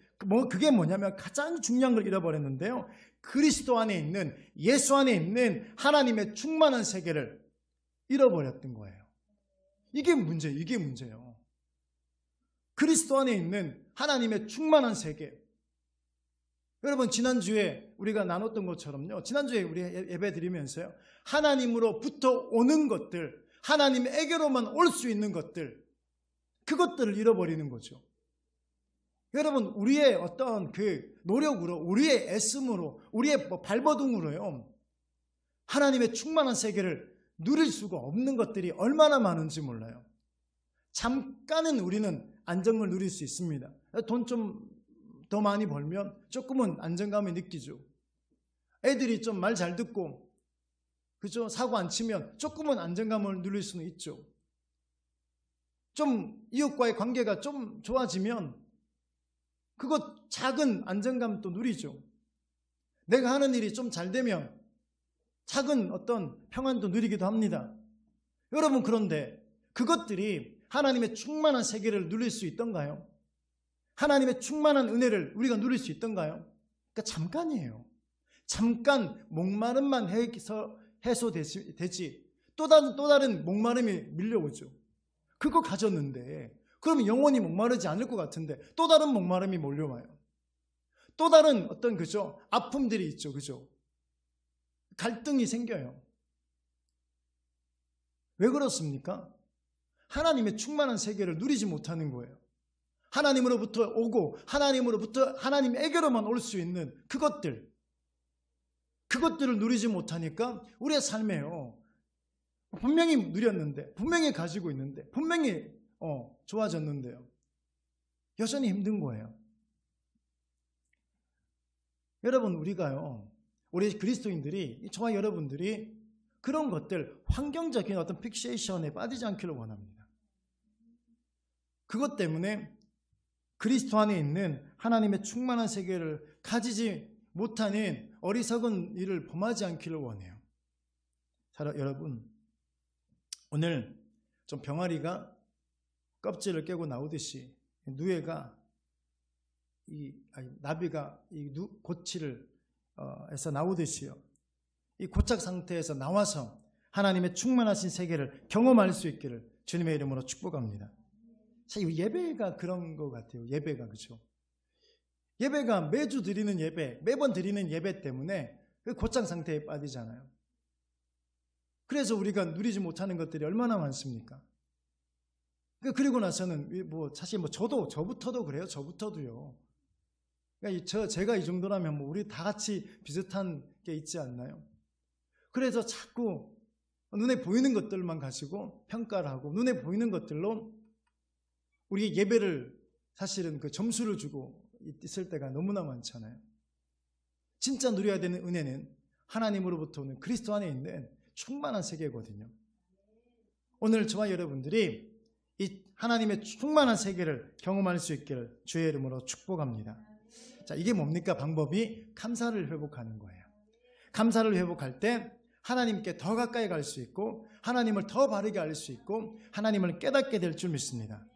Speaker 1: 그게 뭐냐면 가장 중요한 걸 잃어버렸는데요. 그리스도 안에 있는, 예수 안에 있는 하나님의 충만한 세계를 잃어버렸던 거예요. 이게 문제예요. 그리스도 안에 있는 하나님의 충만한 세계. 여러분, 지난주에 우리가 나눴던 것처럼요, 지난주에 우리 예배 드리면서요, 하나님으로부터 오는 것들, 하나님에게로만 올 수 있는 것들, 그것들을 잃어버리는 거죠. 여러분, 우리의 어떤 그 노력으로, 우리의 애씀으로, 우리의 발버둥으로요, 하나님의 충만한 세계를 누릴 수가 없는 것들이 얼마나 많은지 몰라요. 잠깐은 우리는 안정을 누릴 수 있습니다. 돈 좀 더 많이 벌면 조금은 안정감을 느끼죠. 애들이 좀 말 잘 듣고, 그죠? 사고 안 치면 조금은 안정감을 누릴 수는 있죠. 좀 이웃과의 관계가 좀 좋아지면 그것 작은 안정감도 누리죠. 내가 하는 일이 좀 잘 되면 작은 어떤 평안도 누리기도 합니다. 여러분, 그런데 그것들이 하나님의 충만한 세계를 누릴 수 있던가요? 하나님의 충만한 은혜를 우리가 누릴 수 있던가요? 그러니까 잠깐이에요. 잠깐 목마름만 해소되지 또 다른 목마름이 밀려오죠. 그거 가졌는데 그러면 영원히 목마르지 않을 것 같은데 또 다른 목마름이 몰려와요. 또 다른 어떤 그죠? 아픔들이 있죠. 그죠? 갈등이 생겨요. 왜 그렇습니까? 하나님의 충만한 세계를 누리지 못하는 거예요. 하나님으로부터 오고 하나님으로부터 하나님에게로만 올 수 있는 그것들을 누리지 못하니까 우리의 삶에요, 분명히 누렸는데, 분명히 가지고 있는데, 분명히 좋아졌는데요, 여전히 힘든 거예요. 여러분, 우리 그리스도인들이, 저와 여러분들이 그런 것들, 환경적인 어떤 픽세이션에 빠지지 않기를 원합니다. 그것 때문에 그리스도 안에 있는 하나님의 충만한 세계를 가지지 못하는 어리석은 일을 범하지 않기를 원해요. 자, 여러분, 오늘 좀 병아리가 껍질을 깨고 나오듯이 나비가 고치를 해서 나오듯이요, 이 고착 상태에서 나와서 하나님의 충만하신 세계를 경험할 수 있기를 주님의 이름으로 축복합니다. 사실 예배가 그런 것 같아요. 예배가, 그렇죠? 예배가 매주 드리는 예배, 매번 드리는 예배 때문에 그 고착 상태에 빠지잖아요. 그래서 우리가 누리지 못하는 것들이 얼마나 많습니까? 그리고 나서는 사실 저부터도 그래요. 저부터도요. 그러니까 제가 이 정도라면 우리 다 같이 비슷한 게 있지 않나요? 그래서 자꾸 눈에 보이는 것들만 가지고 평가를 하고, 눈에 보이는 것들로 우리 예배를 사실은 그 점수를 주고 있을 때가 너무나 많잖아요. 진짜 누려야 되는 은혜는 하나님으로부터 오는 그리스도 안에 있는 충만한 세계거든요. 오늘 저와 여러분들이 이 하나님의 충만한 세계를 경험할 수 있기를 주의 이름으로 축복합니다. 자, 이게 뭡니까? 방법이 감사를 회복하는 거예요. 감사를 회복할 때 하나님께 더 가까이 갈 수 있고, 하나님을 더 바르게 알 수 있고, 하나님을 깨닫게 될 줄 믿습니다.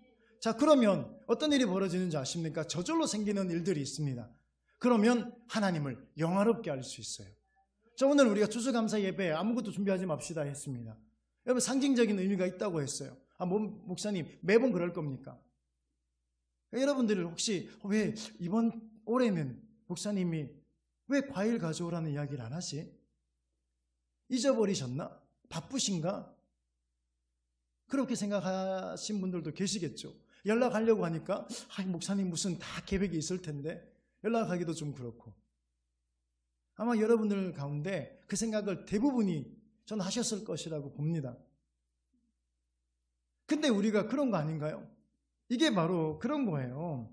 Speaker 1: 자, 그러면 어떤 일이 벌어지는지 아십니까? 저절로 생기는 일들이 있습니다. 그러면 하나님을 영화롭게 알 수 있어요. 자, 오늘 우리가 추수감사 예배에 아무것도 준비하지 맙시다 했습니다. 여러분, 상징적인 의미가 있다고 했어요. 목사님, 매번 그럴 겁니까? 여러분들이 혹시 왜 이번 올해는 목사님이 왜 과일 가져오라는 이야기를 안 하지? 잊어버리셨나? 바쁘신가? 그렇게 생각하신 분들도 계시겠죠. 연락하려고 하니까 목사님 무슨 다 계획이 있을 텐데 연락하기도 좀 그렇고. 아마 여러분들 가운데 그 생각을 대부분이 저는 하셨을 것이라고 봅니다. 근데 우리가 그런 거 아닌가요? 이게 바로 그런 거예요.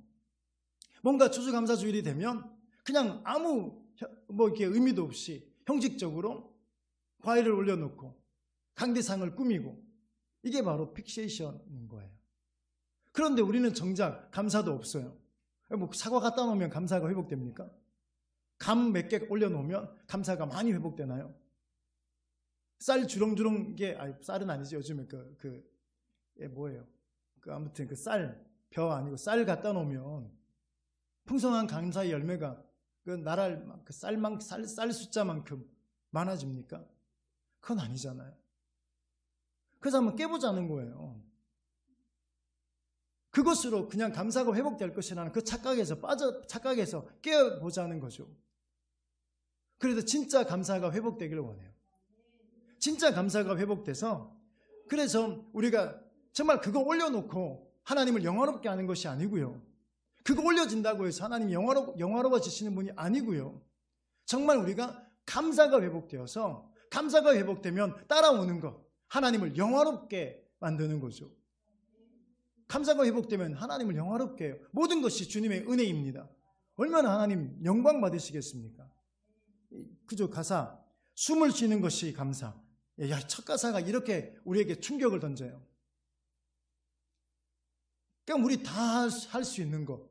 Speaker 1: 뭔가 추수감사주일이 되면 그냥 아무 이렇게 의미도 없이 형식적으로 과일을 올려놓고 강대상을 꾸미고, 이게 바로 픽세이션인 거예요. 그런데 우리는 정작 감사도 없어요. 사과 갖다 놓으면 감사가 회복됩니까? 감 몇 개 올려놓으면 감사가 많이 회복되나요? 쌀 주렁주렁 쌀은 아니지. 요즘에 뭐예요? 아무튼 벼 아니고 쌀 갖다 놓으면 풍성한 감사의 열매가 쌀 숫자만큼 많아집니까? 그건 아니잖아요. 그래서 한번 깨보자는 거예요. 그것으로 그냥 감사가 회복될 것이라는 그 착각에서 깨어보자는 거죠. 그래서 진짜 감사가 회복되기를 원해요. 진짜 감사가 회복돼서, 그래서 우리가 정말 그거 올려놓고 하나님을 영화롭게 하는 것이 아니고요. 그거 올려진다고 해서 하나님이 영화로워지시는 분이 아니고요. 정말 우리가 감사가 회복되어서, 감사가 회복되면 따라오는 것, 하나님을 영화롭게 만드는 거죠. 감사가 회복되면 하나님을 영화롭게 해요. 모든 것이 주님의 은혜입니다. 얼마나 하나님 영광 받으시겠습니까? 그저 가사, 숨을 쉬는 것이 감사. 첫 가사가 이렇게 우리에게 충격을 던져요. 그냥 우리 다 할 수 있는 것,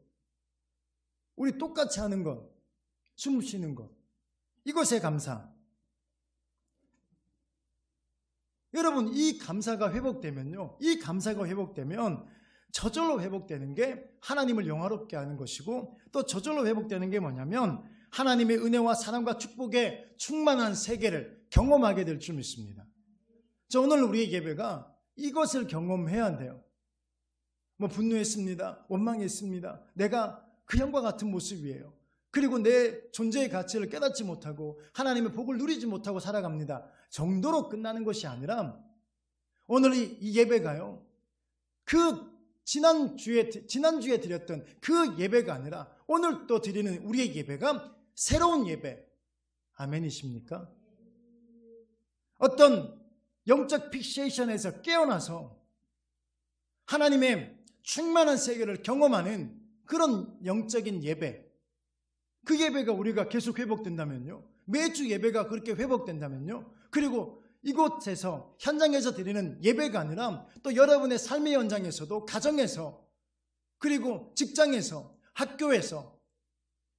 Speaker 1: 우리 똑같이 하는 것, 숨 쉬는 것, 이것에 감사. 여러분, 이 감사가 회복되면요, 이 감사가 회복되면 저절로 회복되는 게 하나님을 영화롭게 하는 것이고, 또 저절로 회복되는 게 뭐냐면 하나님의 은혜와 사랑과 축복의 충만한 세계를 경험하게 될 줄 믿습니다. 오늘 우리의 예배가 이것을 경험해야 돼요. 분노했습니다. 원망했습니다. 내가 그 형과 같은 모습이에요. 그리고 내 존재의 가치를 깨닫지 못하고 하나님의 복을 누리지 못하고 살아갑니다. 정도로 끝나는 것이 아니라, 오늘 이 예배가요, 지난주에 드렸던 그 예배가 아니라 오늘 또 드리는 우리의 예배가 새로운 예배. 아멘이십니까? 어떤 영적 픽세이션에서 깨어나서 하나님의 충만한 세계를 경험하는 그런 영적인 예배, 그 예배가 우리가 계속 회복된다면요, 매주 예배가 그렇게 회복된다면요, 그리고 이곳에서 현장에서 드리는 예배가 아니라 또 여러분의 삶의 현장에서도, 가정에서, 그리고 직장에서, 학교에서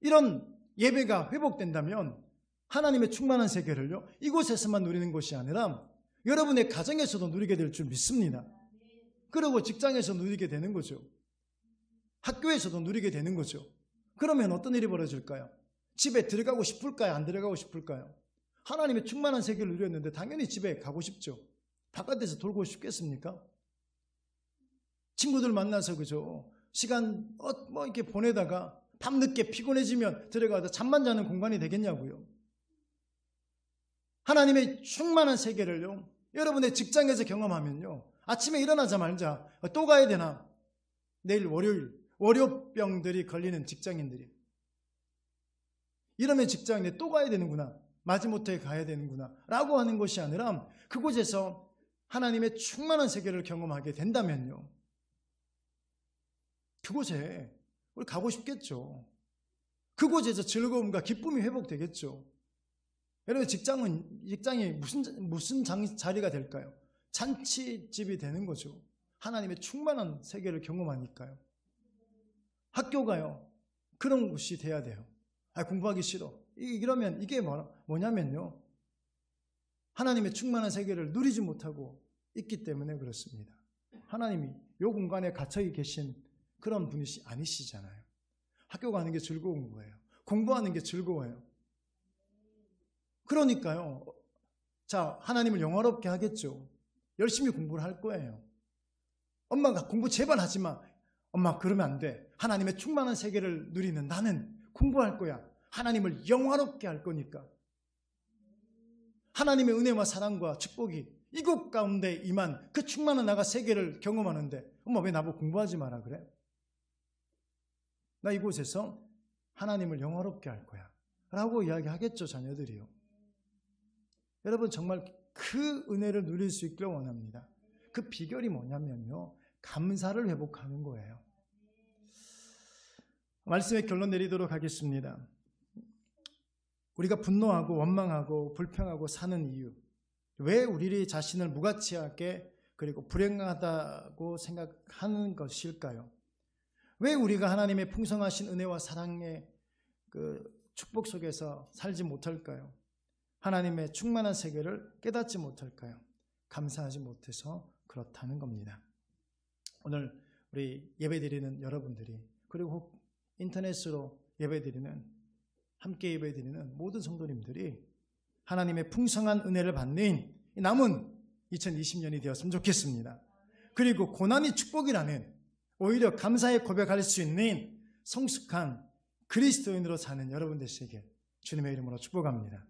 Speaker 1: 이런 예배가 회복된다면 하나님의 충만한 세계를요, 이곳에서만 누리는 것이 아니라 여러분의 가정에서도 누리게 될 줄 믿습니다. 그리고 직장에서 누리게 되는 거죠. 학교에서도 누리게 되는 거죠. 그러면 어떤 일이 벌어질까요? 집에 들어가고 싶을까요? 안 들어가고 싶을까요? 하나님의 충만한 세계를 누렸는데 당연히 집에 가고 싶죠. 바깥에서 돌고 싶겠습니까? 친구들 만나서 그죠, 시간 이렇게 보내다가 밤늦게 피곤해지면 들어가서 잠만 자는 공간이 되겠냐고요. 하나님의 충만한 세계를요, 여러분의 직장에서 경험하면요, 아침에 일어나자마자 또 가야 되나? 내일 월요병들이 걸리는 직장인들이, 이러면 직장에 또 가야 되는구나, 마지못해 가야 되는구나 라고 하는 것이 아니라, 그곳에서 하나님의 충만한 세계를 경험하게 된다면요, 그곳에 우리 가고 싶겠죠. 그곳에서 즐거움과 기쁨이 회복되겠죠. 여러분, 직장이 무슨 자리가 될까요? 잔치집이 되는 거죠. 하나님의 충만한 세계를 경험하니까요. 학교가요, 그런 곳이 돼야 돼요. 공부하기 싫어. 이러면 이게 뭐냐면요, 하나님의 충만한 세계를 누리지 못하고 있기 때문에 그렇습니다. 하나님이 이 공간에 갇혀 계신 그런 분이 아니시잖아요. 학교 가는 게 즐거운 거예요. 공부하는 게 즐거워요. 그러니까요, 자, 하나님을 영화롭게 하겠죠. 열심히 공부를 할 거예요. 엄마가 공부 제발 하지 마. 엄마 그러면 안 돼. 하나님의 충만한 세계를 누리는 나는 공부할 거야. 하나님을 영화롭게 할 거니까. 하나님의 은혜와 사랑과 축복이 이곳 가운데 임한 그 충만한 나가 세계를 경험하는데 엄마 왜 나보고 공부하지 마라 그래? 나 이곳에서 하나님을 영화롭게 할 거야 라고 이야기하겠죠, 자녀들이요. 여러분 정말 그 은혜를 누릴 수 있기를 원합니다. 그 비결이 뭐냐면요, 감사를 회복하는 거예요. 말씀의 결론 내리도록 하겠습니다. 우리가 분노하고 원망하고 불평하고 사는 이유, 왜 우리 자신을 무가치하게 그리고 불행하다고 생각하는 것일까요? 왜 우리가 하나님의 풍성하신 은혜와 사랑의 그 축복 속에서 살지 못할까요? 하나님의 충만한 세계를 깨닫지 못할까요? 감사하지 못해서 그렇다는 겁니다. 오늘 우리 예배드리는 여러분들이, 그리고 인터넷으로 예배드리는, 함께 예배드리는 모든 성도님들이 하나님의 풍성한 은혜를 받는 남은 2020년이 되었으면 좋겠습니다. 그리고 고난이 축복이라는, 오히려 감사의 고백할 수 있는 성숙한 그리스도인으로 사는 여러분 되시길 주님의 이름으로 축복합니다.